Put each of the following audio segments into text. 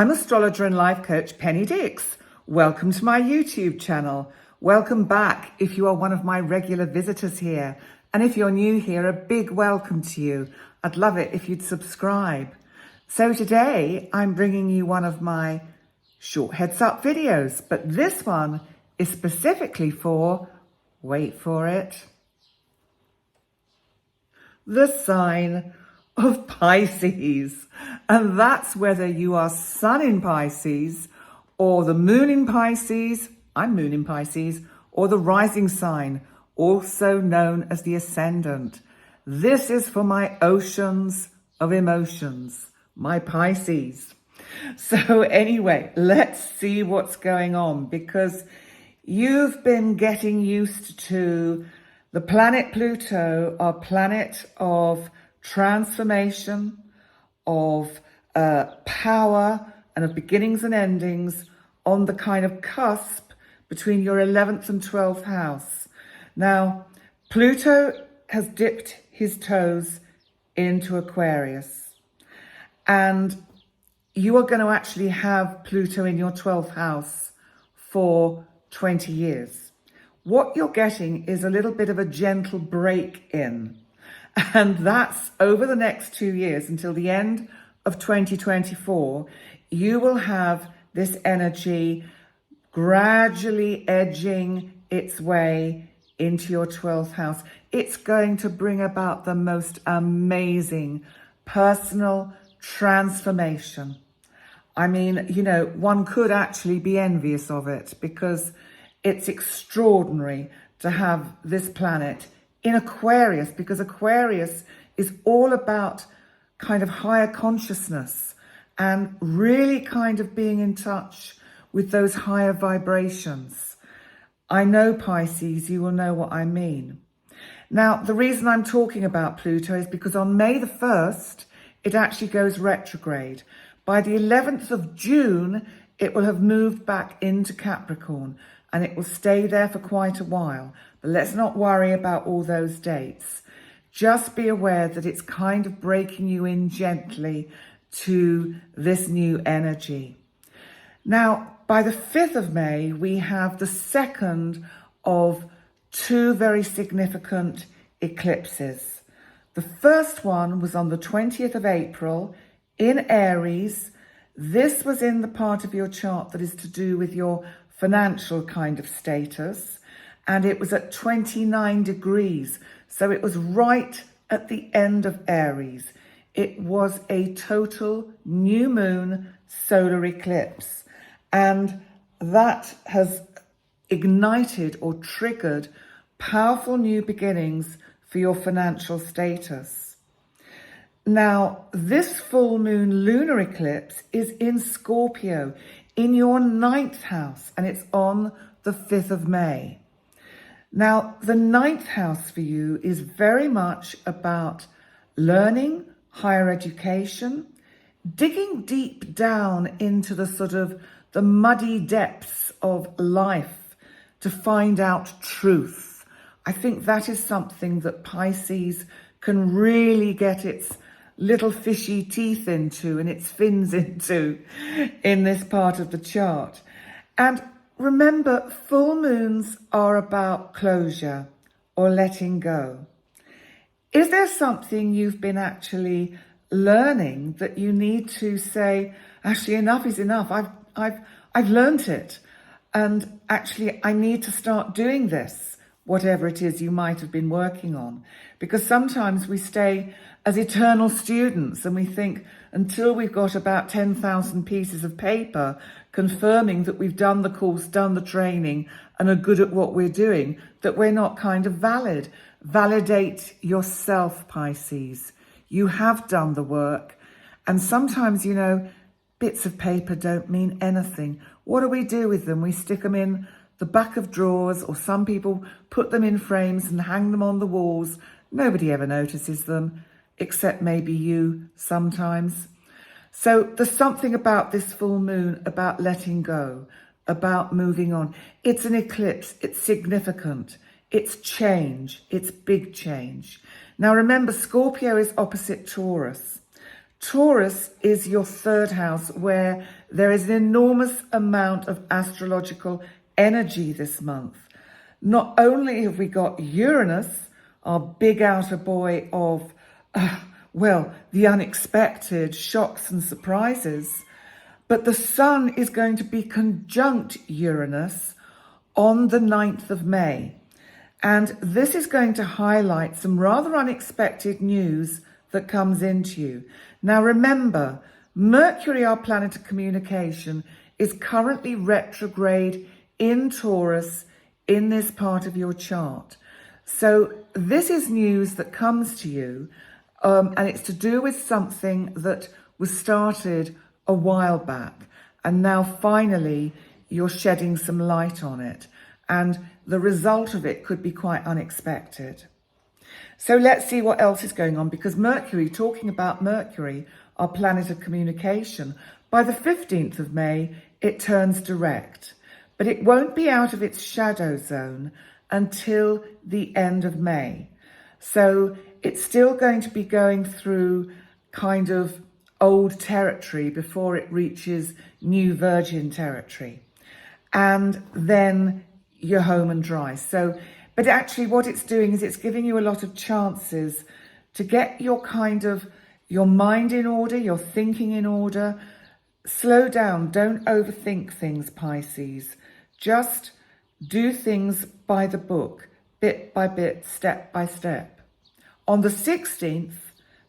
I'm astrologer and life coach Penny Dix. Welcome to my YouTube channel. Welcome back if you are one of my regular visitors here. And if you're new here, a big welcome to you. I'd love it if you'd subscribe. So today I'm bringing you one of my short heads up videos, but this one is specifically for, wait for it, the sign of Pisces. And that's whether you are Sun in Pisces or the Moon in Pisces, I'm Moon in Pisces, or the rising sign, also known as the Ascendant. This is for my oceans of emotions, my Pisces. So anyway, let's see what's going on, because you've been getting used to the planet Pluto, our planet of transformation, of power, and of beginnings and endings, on the kind of cusp between your 11th and 12th house. Now, Pluto has dipped his toes into Aquarius, and you are going to actually have Pluto in your 12th house for 20 years. What you're getting is a little bit of a gentle break in, and that's over the next 2 years until the end of 2024. You will have this energy gradually edging its way into your 12th house. It's going to bring about the most amazing personal transformation. I mean, you know, one could actually be envious of it, because it's extraordinary to have this planet in Aquarius, because Aquarius is all about kind of higher consciousness and really kind of being in touch with those higher vibrations. I know, Pisces, you will know what I mean. Now, the reason I'm talking about Pluto is because on May the 1st, it actually goes retrograde. By the 11th of June, it will have moved back into Capricorn, and it will stay there for quite a while. But let's not worry about all those dates. Just be aware that it's kind of breaking you in gently to this new energy. Now, by the 5th of May, we have the second of two very significant eclipses. The first one was on the 20th of April in Aries. This was in the part of your chart that is to do with your financial kind of status, and it was at 29 degrees. So it was right at the end of Aries. It was a total new moon solar eclipse, and that has ignited or triggered powerful new beginnings for your financial status. Now, this full moon lunar eclipse is in Scorpio, in your 9th house, and it's on the 5th of May. Now, the 9th house for you is very much about learning, higher education, digging deep down into the sort of the muddy depths of life to find out truth. I think that is something that Pisces can really get its little fishy teeth into and its fins into in this part of the chart. And remember, full moons are about closure or letting go. Is there something you've been actually learning that you need to say, actually enough is enough. I've learned it, and actually I need to start doing this, whatever it is you might have been working on. Because sometimes we stay as eternal students and we think until we've got about 10,000 pieces of paper confirming that we've done the course, done the training, and are good at what we're doing, that we're not kind of valid. Validate yourself, Pisces. You have done the work. And sometimes, you know, bits of paper don't mean anything. What do we do with them? We stick them in the back of drawers, or some people put them in frames and hang them on the walls. Nobody ever notices them, except maybe you sometimes. So there's something about this full moon, about letting go, about moving on. It's an eclipse. It's significant. It's change. It's big change. Now remember, Scorpio is opposite Taurus. Taurus is your 3rd house, where There is an enormous amount of astrological energy this month. Not only have we got Uranus, our big outer boy of, the unexpected shocks and surprises, but the Sun is going to be conjunct Uranus on the 9th of May. And this is going to highlight some rather unexpected news that comes into you. Now remember, Mercury, our planet of communication, is currently retrograde in Taurus in this part of your chart. So this is news that comes to you, and it's to do with something that was started a while back, and now finally you're shedding some light on it, and the result of it could be quite unexpected. So let's see what else is going on, because Mercury, talking about Mercury, our planet of communication, by the 15th of May, it turns direct, but it won't be out of its shadow zone until the end of May. So it's still going to be going through kind of old territory before it reaches new virgin territory. And then you're home and dry. So, but actually what it's doing is it's giving you a lot of chances to get your mind in order, your thinking in order. Slow down, don't overthink things, Pisces. Just do things by the book, bit by bit, step by step. On the 16th,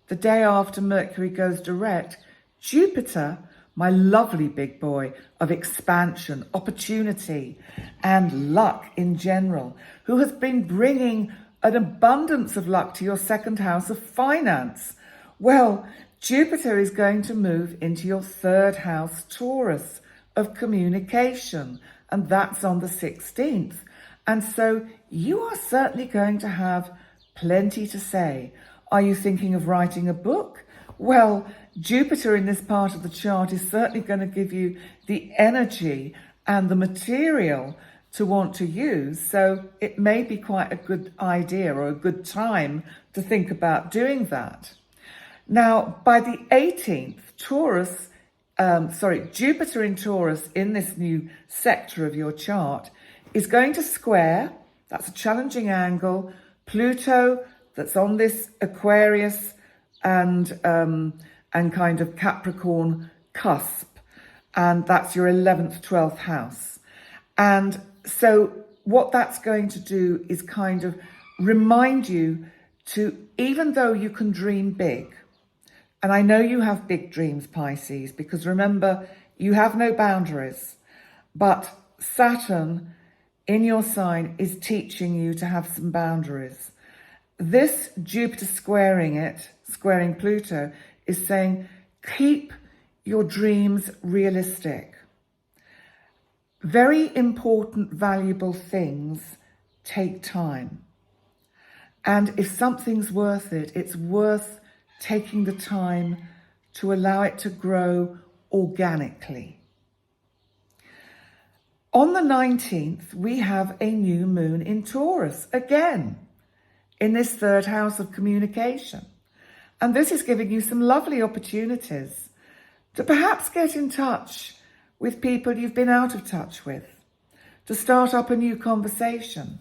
the day after Mercury goes direct, Jupiter, my lovely big boy of expansion, opportunity, and luck in general, who has been bringing an abundance of luck to your second house of finance. Well, Jupiter is going to move into your third house, Taurus, of communication, and that's on the 16th. And so you are certainly going to have plenty to say. Are you thinking of writing a book? Well, Jupiter in this part of the chart is certainly going to give you the energy and the material to want to use. So it may be quite a good idea or a good time to think about doing that. Now, by the 18th, Jupiter in Taurus in this new sector of your chart is going to square, that's a challenging angle, Pluto that's on this Aquarius and kind of Capricorn cusp, and that's your 11th, 12th house. And so what that's going to do is kind of remind you to, even though you can dream big, and I know you have big dreams, Pisces, because remember, you have no boundaries, but Saturn in your sign is teaching you to have some boundaries. This Jupiter squaring Pluto, is saying, keep your dreams realistic. Very important, valuable things take time. And if something's worth it, it's worth taking the time to allow it to grow organically. On the 19th, we have a new moon in Taurus, again, in this third house of communication. And this is giving you some lovely opportunities to perhaps get in touch with people you've been out of touch with, to start up a new conversation,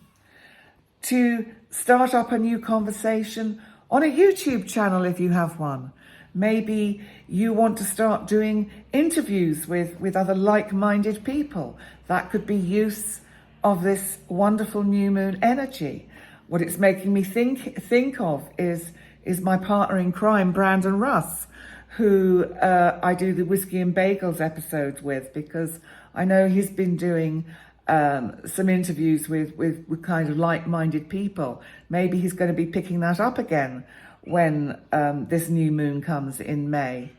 on a YouTube channel if you have one. Maybe you want to start doing interviews with other like-minded people. That could be use of this wonderful new moon energy. What it's making me think of is my partner in crime, Brandon Russ, who I do the Whiskey and Bagels episodes with, because I know he's been doing some interviews with kind of like-minded people. Maybe he's going to be picking that up again when this new moon comes in May.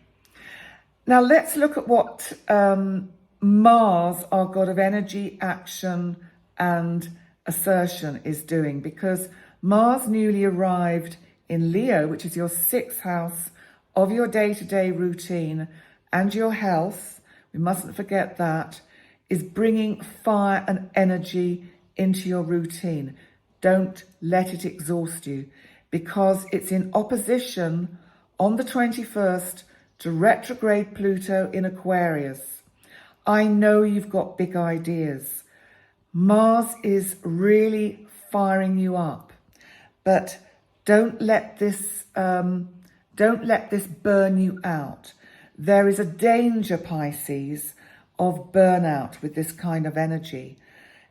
Now let's look at what Mars, our god of energy, action and assertion, is doing, because Mars newly arrived in Leo, which is your 6th house of your day-to-day routine and your health, we mustn't forget that, is bringing fire and energy into your routine. Don't let it exhaust you, because it's in opposition on the 21st to retrograde Pluto in Aquarius. I know you've got big ideas. Mars is really firing you up, but don't let this burn you out. There is a danger, Pisces, of burnout with this kind of energy,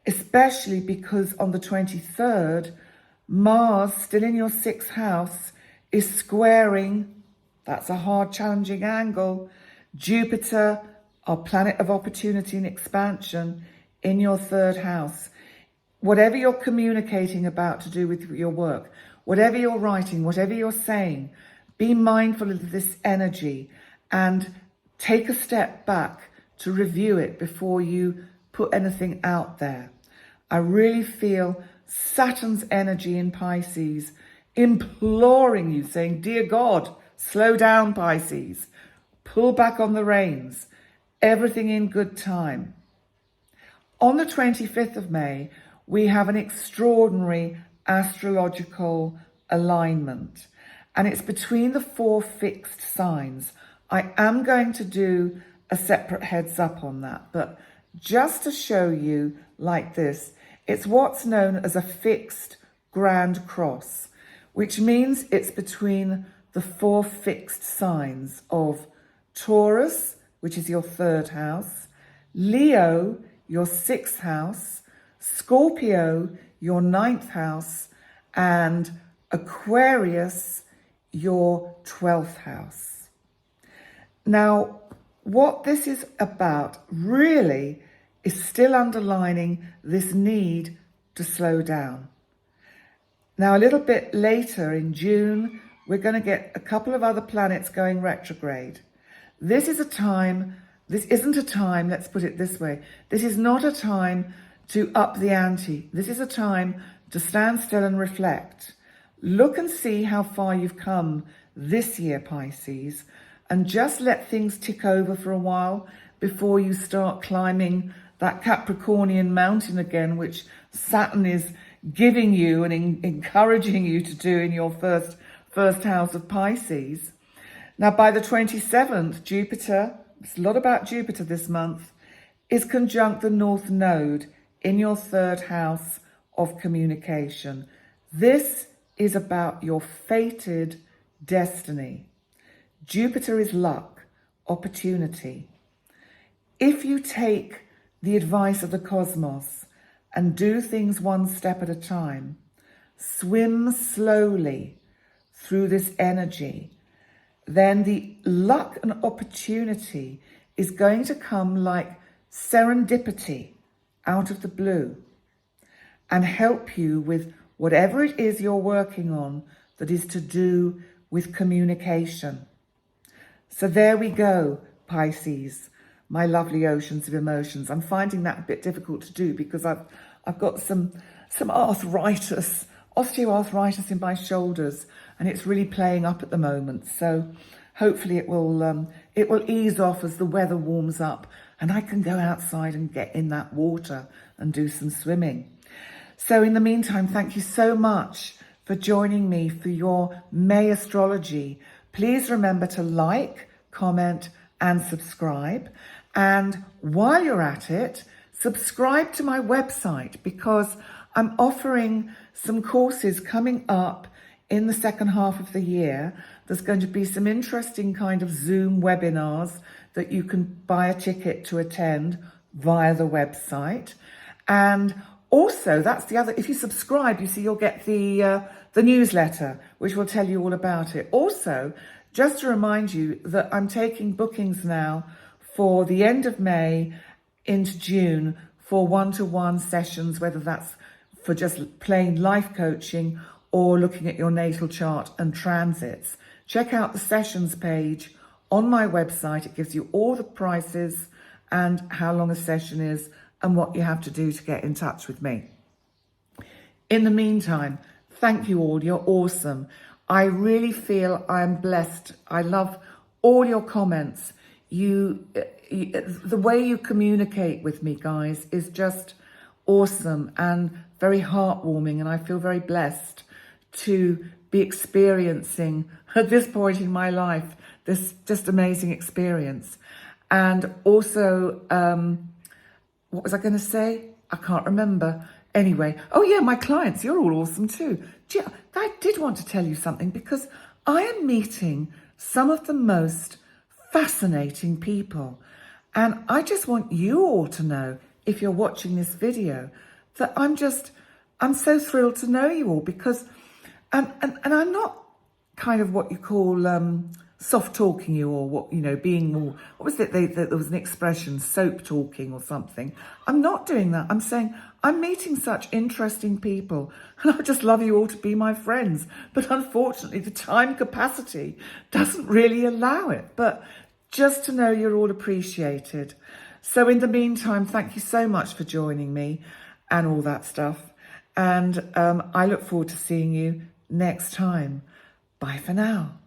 especially because on the 23rd, Mars, still in your 6th house, is squaring, that's a hard, challenging angle, Jupiter, our planet of opportunity and expansion, in your 3rd house. Whatever you're communicating about to do with your work, whatever you're writing, whatever you're saying, be mindful of this energy and take a step back to review it before you put anything out there. I really feel Saturn's energy in Pisces imploring you, saying, dear God, slow down, Pisces. Pull back on the reins. Everything in good time. On the 25th of May, we have an extraordinary astrological alignment, and it's between the 4 fixed signs. I am going to do a separate heads up on that, but just to show you like this, it's what's known as a fixed grand cross, which means it's between the 4 fixed signs of Taurus, which is your 3rd house, Leo, your 6th house, Scorpio, your 9th house, and Aquarius, your 12th house. Now, what this is about really is still underlining this need to slow down. Now, a little bit later in June, we're going to get a couple of other planets going retrograde. This isn't a time, let's put it this way, this is not a time to up the ante. This is a time to stand still and reflect. Look and see how far you've come this year, Pisces, and just let things tick over for a while before you start climbing that Capricornian mountain again, which Saturn is giving you and encouraging you to do in your first house of Pisces. Now, by the 27th, Jupiter, it's a lot about Jupiter this month, is conjunct the North Node in your 3rd house of communication. This is about your fated destiny. Jupiter is luck, opportunity. If you take the advice of the cosmos and do things one step at a time, swim slowly through this energy, then the luck and opportunity is going to come like serendipity out of the blue and help you with whatever it is you're working on that is to do with communication. So there we go, Pisces, my lovely oceans of emotions. I'm finding that a bit difficult to do because I've got some arthritis, osteoarthritis in my shoulders, and it's really playing up at the moment. So hopefully it will ease off as the weather warms up and I can go outside and get in that water and do some swimming. So in the meantime, thank you so much for joining me for your May astrology. Please remember to like, comment, and subscribe. And while you're at it, subscribe to my website because I'm offering some courses coming up in the second half of the year. There's going to be some interesting kind of Zoom webinars that you can buy a ticket to attend via the website. And also, that's the other, if you subscribe, you see you'll get the newsletter, which will tell you all about it. Also, just to remind you that I'm taking bookings now for the end of May into June for one-to-one sessions, whether that's for just plain life coaching or looking at your natal chart and transits. Check out the sessions page on my website. It gives you all the prices and how long a session is and what you have to do to get in touch with me. In the meantime, thank you all. You're awesome. I really feel I'm blessed. I love all your comments. The way you communicate with me, guys, is just awesome and very heartwarming, and I feel very blessed to be experiencing at this point in my life this just amazing experience. And also, what was I going to say? I can't remember. Anyway, oh yeah, my clients, you're all awesome too. I did want to tell you something because I am meeting some of the most fascinating people. And I just want you all to know, if you're watching this video, that I'm so thrilled to know you all because, and I'm not kind of what you call soft talking you, or what, you know, being more, what was it, there was an expression, soap talking or something. I'm not doing that. I'm saying I'm meeting such interesting people and I just love you all to be my friends. But unfortunately, the time capacity doesn't really allow it. But just to know you're all appreciated. So in the meantime, thank you so much for joining me and all that stuff. And I look forward to seeing you next time. Bye for now.